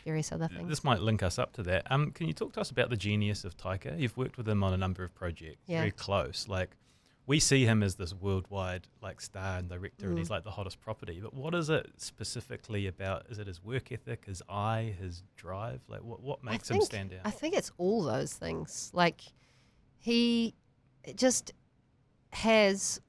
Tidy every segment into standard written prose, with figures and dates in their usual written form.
various other things. This might link us up to that. Can you talk to us about the genius of Taika? You've worked with him on a number of projects, very close. Like, we see him as this worldwide like star and director, and he's like the hottest property. But what is it specifically about? Is it his work ethic, his eye, his drive? Like, what makes him stand out? I think it's all those things. Like, he just has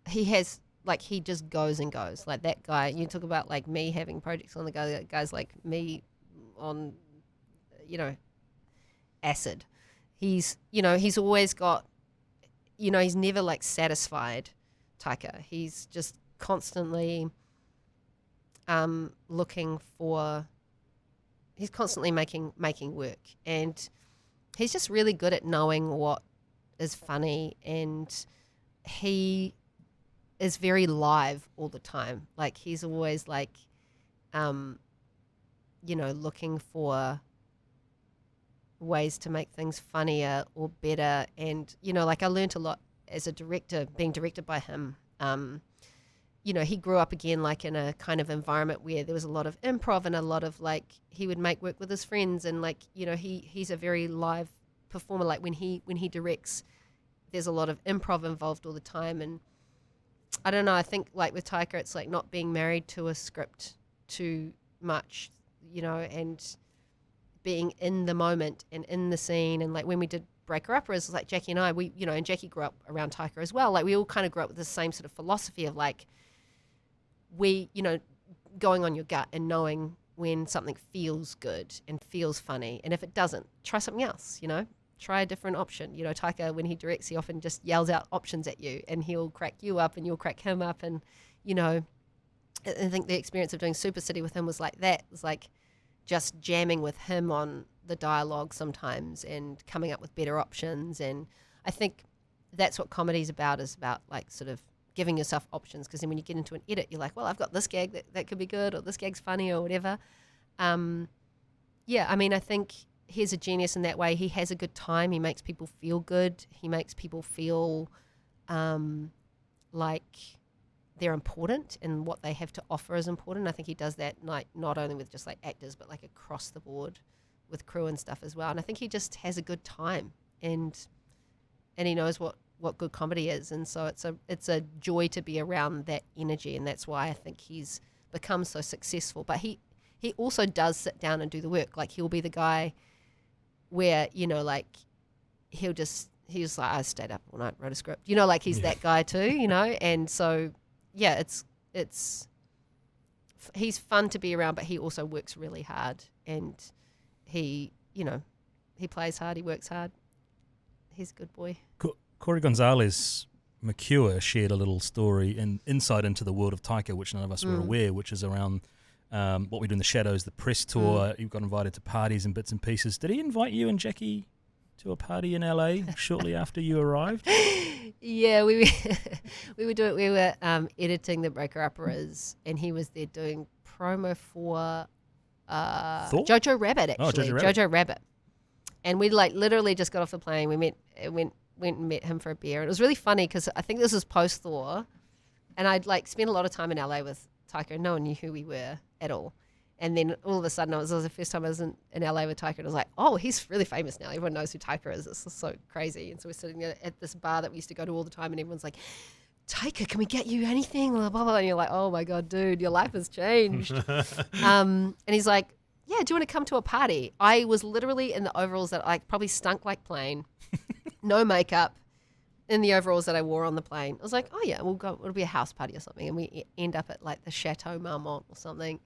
he just goes and goes. Like, that guy, you talk about like me having projects on the go, that guy's like me on, acid. He's always got, he's never like satisfied, Taika. He's just constantly he's constantly making work, and he's just really good at knowing what is funny, and he is very live all the time. Like, he's always like, looking for ways to make things funnier or better. And, like, I learned a lot as a director, being directed by him. He grew up again, like, in a kind of environment where there was a lot of improv and a lot of, like, he would make work with his friends, and, like, he's a very live performer. Like, when he directs, there's a lot of improv involved all the time. And I don't know, I think like with Taika, it's like not being married to a script too much, and being in the moment and in the scene. And like when we did Breaker Uppers, like Jackie and I, and Jackie grew up around Taika as well. Like, we all kind of grew up with the same sort of philosophy of like, going on your gut and knowing when something feels good and feels funny. And if it doesn't, try something else, try a different option. Taika, when he directs, he often just yells out options at you, and he'll crack you up and you'll crack him up. And, I think the experience of doing Super City with him was like that. It was like just jamming with him on the dialogue sometimes and coming up with better options. And I think that's what comedy's about, is about like sort of giving yourself options, because then when you get into an edit, you're like, well, I've got this gag that could be good, or this gag's funny, or whatever. I think he's a genius in that way. He has a good time. He makes people feel good. He makes people feel like they're important, and what they have to offer is important. I think he does that like not only with just like actors, but like across the board with crew and stuff as well. And I think he just has a good time, and he knows what good comedy is. And so it's a joy to be around that energy, and that's why I think he's become so successful. But he also does sit down and do the work. Like, he'll be the guy where, like, he's like, I stayed up all night, wrote a script. Like, he's that guy too, and so, yeah, he's fun to be around, but he also works really hard, and he plays hard, he works hard. He's a good boy. Corey Gonzalez McCure shared a little story and insight into the world of Taika, which none of us were aware, which is around what we do in the shadows, the press tour. You got invited to parties and bits and pieces. Did he invite you and Jackie to a party in LA shortly after you arrived? Yeah, we were doing. We were editing the Breaker Uppers, and he was there doing promo for Jojo Rabbit. Actually, Jojo Rabbit. And we like literally just got off the plane. We went and met him for a beer. And it was really funny because I think this was post Thor, and I'd like spent a lot of time in LA with Taika, and no one knew who we were at all. And then all of a sudden, it was the first time I was in LA with Taika, and I was like, oh, he's really famous now. Everyone knows who Taika is. This is so crazy. And so we're sitting at this bar that we used to go to all the time, and everyone's like, Taika, can we get you anything? Blah, blah, blah. And you're like, oh my God, dude, your life has changed. And he's like, yeah, do you want to come to a party? I was literally in the overalls that like probably stunk like plane, no makeup, in the overalls that I wore on the plane. I was like, oh yeah, we'll go. It'll be a house party or something. And we end up at like the Chateau Marmont or something.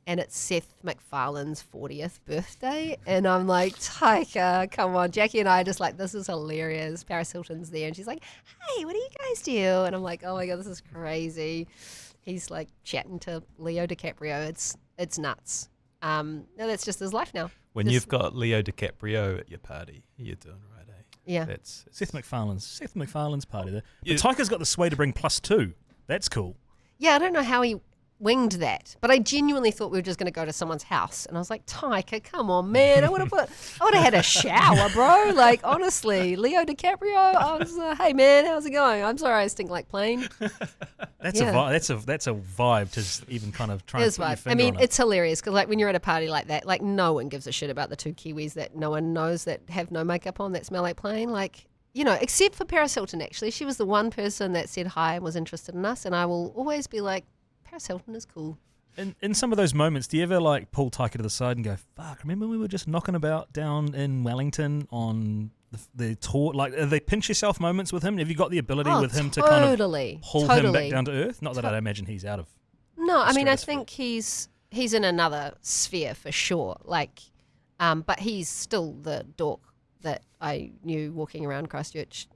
And it's Seth MacFarlane's 40th birthday. And I'm like, Taika, come on. Jackie and I are just like, this is hilarious. Paris Hilton's there. And she's like, hey, what do you guys do? And I'm like, oh my God, this is crazy. He's like chatting to Leo DiCaprio. It's nuts. No, that's just his life now. When you've got Leo DiCaprio at your party, you're doing right, eh? Yeah. That's Seth MacFarlane's party there. But Taika's got the sway to bring +2. That's cool. Yeah, I don't know how he winged that, but I genuinely thought we were just going to go to someone's house, and I was like, Taika, come on, man, I would have had a shower, bro. Like, honestly, Leo DiCaprio, I was, hey man, how's it going? I'm sorry, I stink like plane. That's a vibe to even kind of try and put your finger on it. It's hilarious because like when you're at a party like that, like no one gives a shit about the two Kiwis that no one knows that have no makeup on that smell like plane, like. Except for Paris Hilton, actually. She was the one person that said hi and was interested in us, and I will always be like, Paris Hilton is cool. In some of those moments, do you ever like pull Taika to the side and go, fuck, remember we were just knocking about down in Wellington on the tour? Like, are they pinch yourself moments with him? Have you got the ability with him to kind of pull him back down to earth? Not that I imagine he's out of... No, I mean, I think he's in another sphere for sure. Like, but he's still the dork that I knew walking around Christchurch,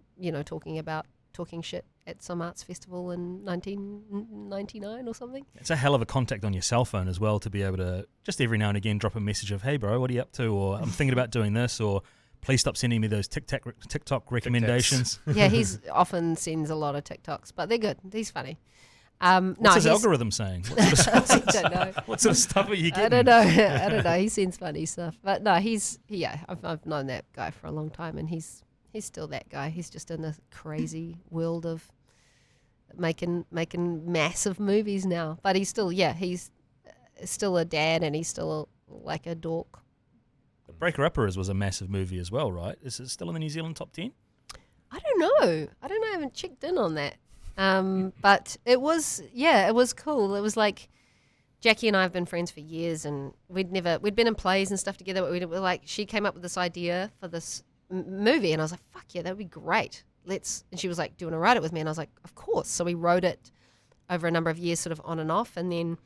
talking shit at some arts festival in 1999 or something. It's a hell of a contact on your cell phone as well to be able to just every now and again drop a message of, hey bro, what are you up to? Or I'm thinking about doing this, or please stop sending me those TikTok recommendations. Yeah, he's often sends a lot of TikToks, but they're good. He's funny. What's his algorithm saying? What don't know. What sort of stuff are you getting? I don't know. He sends funny stuff. But no, I've known that guy for a long time, and he's still that guy. He's just in this crazy world of making massive movies now. But he's still a dad, and he's still like a dork. Breaker Uppers was a massive movie as well, right? Is it still in the New Zealand top 10? I don't know. I haven't checked in on that. But it was cool. It was like Jackie and I have been friends for years, and we'd been in plays and stuff together, but we were like, she came up with this idea for this movie, and I was like, fuck yeah, that would be great. And she was like, do you want to write it with me? And I was like, of course. So we wrote it over a number of years, sort of on and off, and then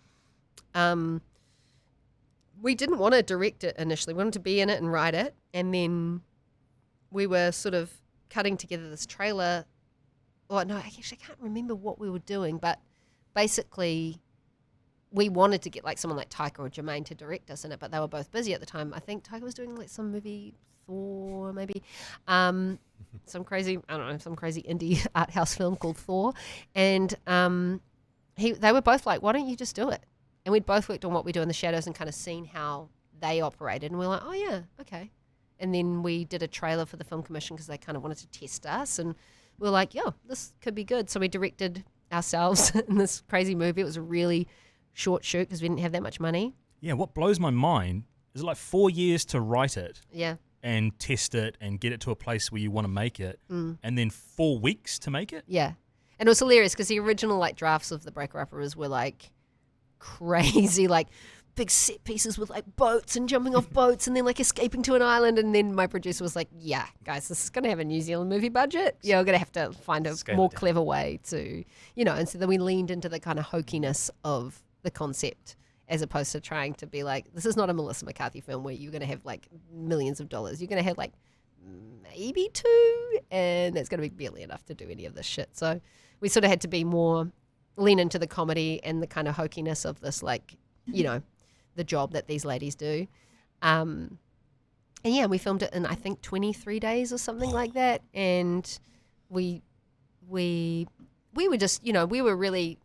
we didn't want to direct it initially. We wanted to be in it and write it, and then we were sort of cutting together this trailer. Oh, no, actually, I can't remember what we were doing, but basically we wanted to get like someone like Taika or Jermaine to direct us in it, but they were both busy at the time. I think Taika was doing like some movie, Thor, maybe, some crazy indie art house film called Thor, and they were both like, why don't you just do it? And we'd both worked on What We Do in the Shadows and kind of seen how they operated, and we were like, oh yeah, okay. And then we did a trailer for the Film Commission because they kind of wanted to test us, and we were like, yo, this could be good. So we directed ourselves in this crazy movie. It was a really short shoot because we didn't have that much money. Yeah, what blows my mind is like 4 years to write it. Yeah. And test it and get it to a place where you want to make it. And then 4 weeks to make it? Yeah. And it was hilarious because the original like drafts of the Breaker Uppers were like crazy, like big set pieces with like boats and jumping off boats and then like escaping to an island, and then my producer was like, yeah guys, this is going to have a New Zealand movie budget, we're going to have to find a more clever way to, and so then we leaned into the kind of hokiness of the concept as opposed to trying to be like, this is not a Melissa McCarthy film where you're going to have like millions of dollars. You're going to have like maybe 2, and that's going to be barely enough to do any of this shit. So we sort of had to be more lean into the comedy and the kind of hokiness of this, like, the job that these ladies do. And yeah, we filmed it in, I think, 23 days or something like that. And we were just, we were really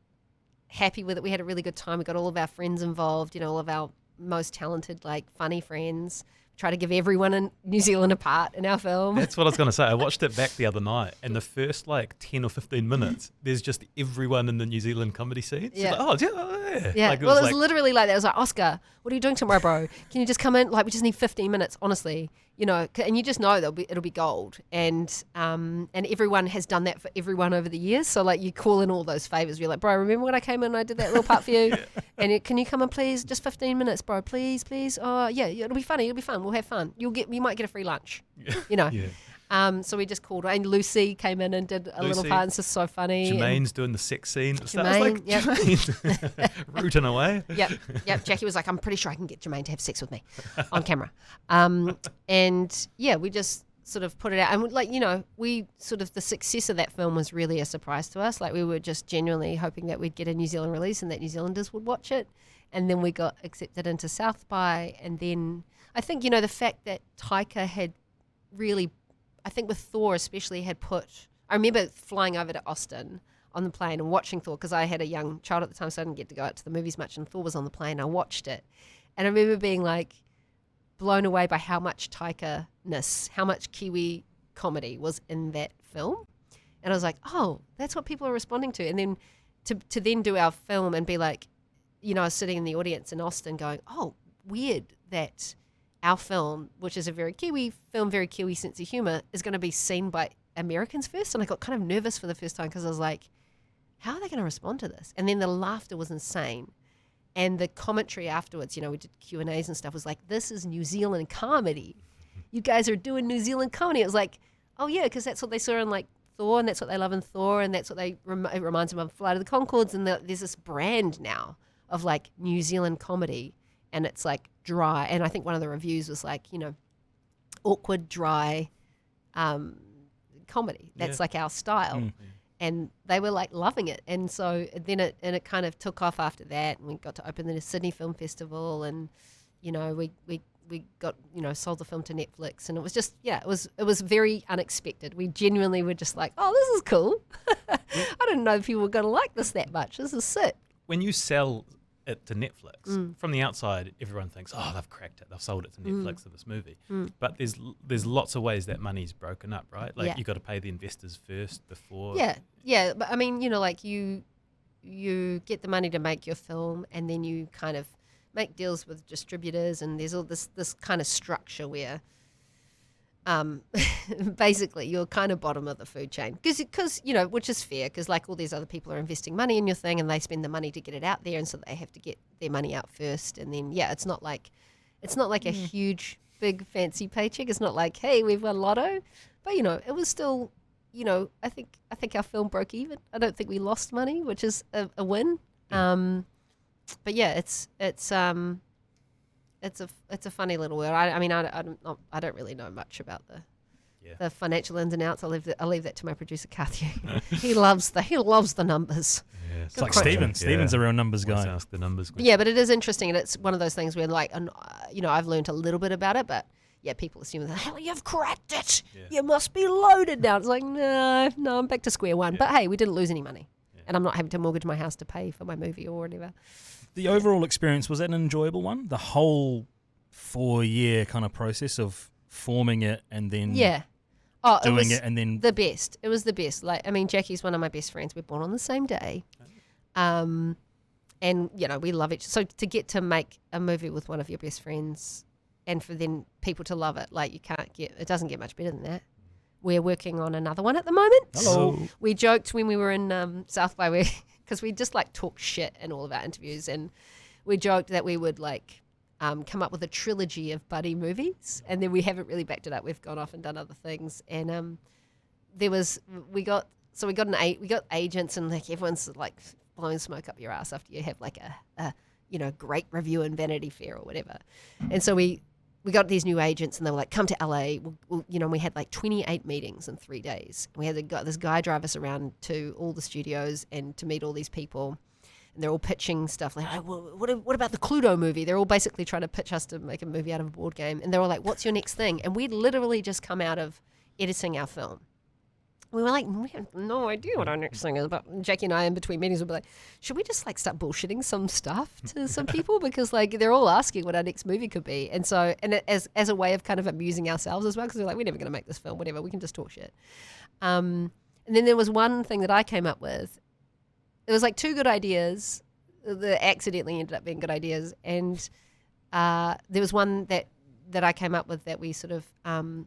happy with it. We had a really good time. We got all of our friends involved, all of our most talented, like, funny friends. Try to give everyone in New Zealand a part in our film. That's what I was going to say. I watched it back the other night, and the first like 10 or 15 minutes, there's just everyone in the New Zealand comedy scene. Yeah. Like, yeah. Yeah. Like, it was literally like that. It was like, Oscar, what are you doing tomorrow, bro? Can you just come in? Like, we just need 15 minutes, honestly. And you just know it'll be gold. And everyone has done that for everyone over the years. So like, you call in all those favors. You're like, bro, remember when I came in and I did that little part for you? Yeah. And can you come in, please? Just 15 minutes, bro, please. Oh, yeah, it'll be funny. It'll be fun. We'll have fun. You might get a free lunch. Yeah. So we just called her, and Lucy came in and did a little part. It's just so funny. Jermaine's doing the sex scene. Jermaine, Jermaine, rooting away. Yep. Jackie was like, I'm pretty sure I can get Jermaine to have sex with me on camera. And yeah, we just sort of put it out. And like, we sort of, the success of that film was really a surprise to us. Like, we were just genuinely hoping that we'd get a New Zealand release and that New Zealanders would watch it. And then we got accepted into South by. And then I think, the fact that Taika had really, I think with Thor especially, had put, I remember flying over to Austin on the plane and watching Thor, because I had a young child at the time, so I didn't get to go out to the movies much, and Thor was on the plane. I watched it, and I remember being like blown away by how much Taika-ness, how much Kiwi comedy was in that film. And I was like, oh, that's what people are responding to. And then to then do our film and be like, I was sitting in the audience in Austin going, oh, weird that our film, which is a very Kiwi film, very Kiwi sense of humor, is going to be seen by Americans first. And I got kind of nervous for the first time because I was like, how are they going to respond to this? And then the laughter was insane. And the commentary afterwards, we did Q&As and stuff, was like, this is New Zealand comedy. You guys are doing New Zealand comedy. It was like, oh yeah, because that's what they saw in like Thor, and that's what they love in Thor, and that's what it reminds them of Flight of the Conchords. And there's this brand now of like New Zealand comedy, and it's like dry. And I think one of the reviews was like, awkward, dry comedy. That's like our style. Mm. And they were like loving it. And so then it kind of took off after that, and we got to open the Sydney Film Festival, and we got sold the film to Netflix, and it was just it was very unexpected. We genuinely were just like, oh, this is cool. I didn't know people were going to like this that much. This is sick. When you sell it to Netflix, from the outside, everyone thinks, oh, they've cracked it. They've sold it to Netflix for this movie. But there's lots of ways that money's broken up, right? Like you've got to pay the investors first before. Yeah. But I mean, like you get the money to make your film, and then you kind of make deals with distributors, and there's all this kind of structure where basically you're kind of bottom of the food chain, because which is fair, because like all these other people are investing money in your thing, and they spend the money to get it out there, and so they have to get their money out first, and then it's not like a huge big fancy paycheck. It's not like, hey, we've won lotto, but it was still I think our film broke even. I don't think we lost money, which is a win. But yeah, it's a funny little world. I mean, I don't really know much about the financial ins and outs. I'll leave that to my producer Kathy. He loves the numbers. Yeah, it's like Steven. Steven's a real numbers guy. Ask the numbers. Yeah, but it is interesting, and it's one of those things where like, I've learned a little bit about it, but yeah, people assume that, hell, you've cracked it. Yeah. You must be loaded now. It's like, no, I'm back to square one. Yeah. But hey, we didn't lose any money, and I'm not having to mortgage my house to pay for my movie or whatever. The overall experience, was that an enjoyable one? The whole 4-year kind of process of forming it and then doing it and then... The best. It was the best. Like, I mean, Jackie's one of my best friends. We're born on the same day. And, we love it. So to get to make a movie with one of your best friends and for then people to love it, like it doesn't get much better than that. We're working on another one at the moment. Hello. We joked when we were in South by because we just like talk shit in all of our interviews, and we joked that we would like come up with a trilogy of buddy movies, and then we haven't really backed it up. We've gone off and done other things, and we got agents, and like everyone's like blowing smoke up your ass after you have like a great review in Vanity Fair or whatever, and so we got these new agents, and they were like, come to LA. We had like 28 meetings in 3 days. We had this guy drive us around to all the studios and to meet all these people. And they're all pitching stuff like, oh, what about the Cluedo movie? They're all basically trying to pitch us to make a movie out of a board game. And they were like, what's your next thing? And we'd literally just come out of editing our film. We were like, we have no idea what our next thing is. But Jackie and I, in between meetings, would be like, should we just like start bullshitting some stuff to some people? Because like they're all asking what our next movie could be. And so, as a way of kind of amusing ourselves as well, because we're like, we're never going to make this film, whatever. We can just talk shit. And then there was one thing that I came up with. It was like 2 good ideas that accidentally ended up being good ideas. And there was one that I came up with that we sort of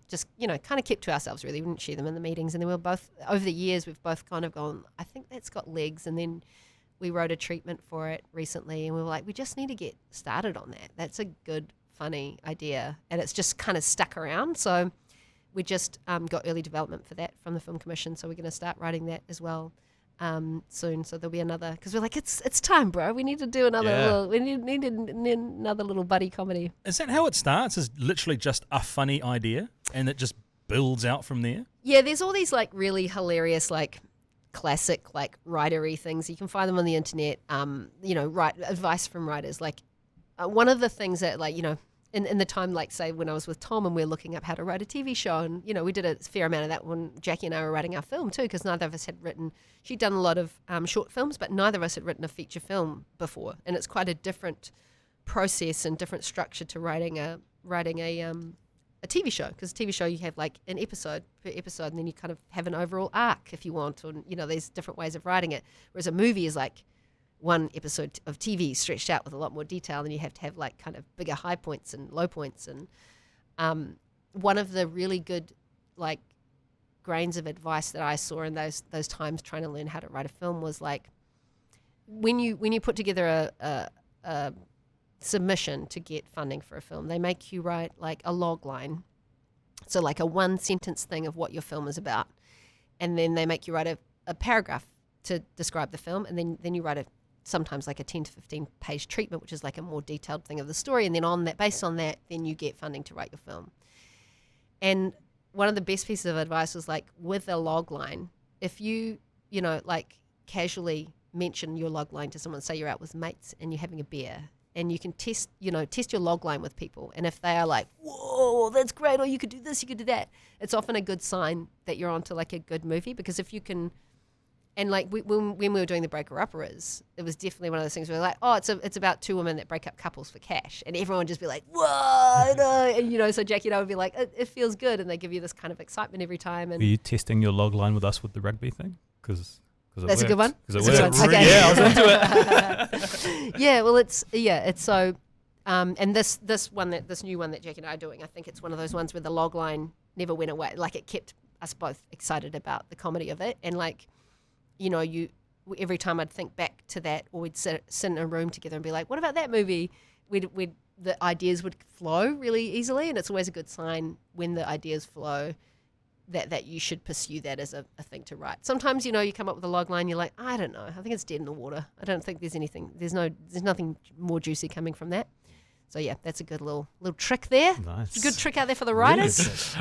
just, kind of kept to ourselves, really. We didn't share them in the meetings. And then we were both, over the years, we've both kind of gone, I think that's got legs. And then we wrote a treatment for it recently. And we were like, we just need to get started on that. That's a good, funny idea. And it's just kind of stuck around. So we just got early development for that from the Film Commission. So we're going to start writing that as well soon. So there'll be another, because we're like, it's time, bro. We need to do another we need another little buddy comedy. Is that how it starts? Is literally just a funny idea and it just builds out from there? Yeah, there's all these like really hilarious like classic like writery things. You can find them on the internet. Advice from writers. Like one of the things that like in the time, like say when I was with Tom and we we're looking up how to write a TV show, and we did a fair amount of that when Jackie and I were writing our film too, because neither of us had written. She'd done a lot of short films, but neither of us had written a feature film before, and it's quite a different process and different structure to writing a TV show, because a TV show you have like an episode per episode, and then you kind of have an overall arc if you want, or there's different ways of writing it, whereas a movie is like one episode of TV stretched out with a lot more detail, and you have to have like kind of bigger high points and low points. And one of the really good like grains of advice that I saw in those times trying to learn how to write a film was like, when you put together a submission to get funding for a film, they make you write like a log line, so like a 1-sentence thing of what your film is about, and then they make you write a paragraph to describe the film, and then you write sometimes like a 10 to 15 page treatment, which is like a more detailed thing of the story, and then based on that, then you get funding to write your film. And one of the best pieces of advice was like, with a log line, if you like casually mention your log line to someone, say you're out with mates and you're having a beer, and you can test your log line with people, and if they are like, whoa, that's great, or you could do this, you could do that, it's often a good sign that you're onto like a good movie. Because if you can. And like when we were doing the Breaker Upperers, it was definitely one of those things where like, oh, it's about two women that break up couples for cash, and everyone would just be like, whoa, no, and so Jackie and I would be like, it feels good, and they give you this kind of excitement every time. And were you testing your log line with us with the rugby thing? Because that's a good one. Because it worked. Okay. Yeah, I was into it. Yeah, well, it's so, and this new one that Jackie and I are doing, I think it's one of those ones where the log line never went away. Like, it kept us both excited about the comedy of it, and like. Every time I'd think back to that, or we'd sit in a room together and be like, what about that movie? The ideas would flow really easily, and it's always a good sign when the ideas flow that you should pursue that as a thing to write. Sometimes, you come up with a log line, you're like, I don't know, I think it's dead in the water. I don't think there's nothing more juicy coming from that. So yeah, that's a good little trick there. Nice. It's a good trick out there for the writers. Yes.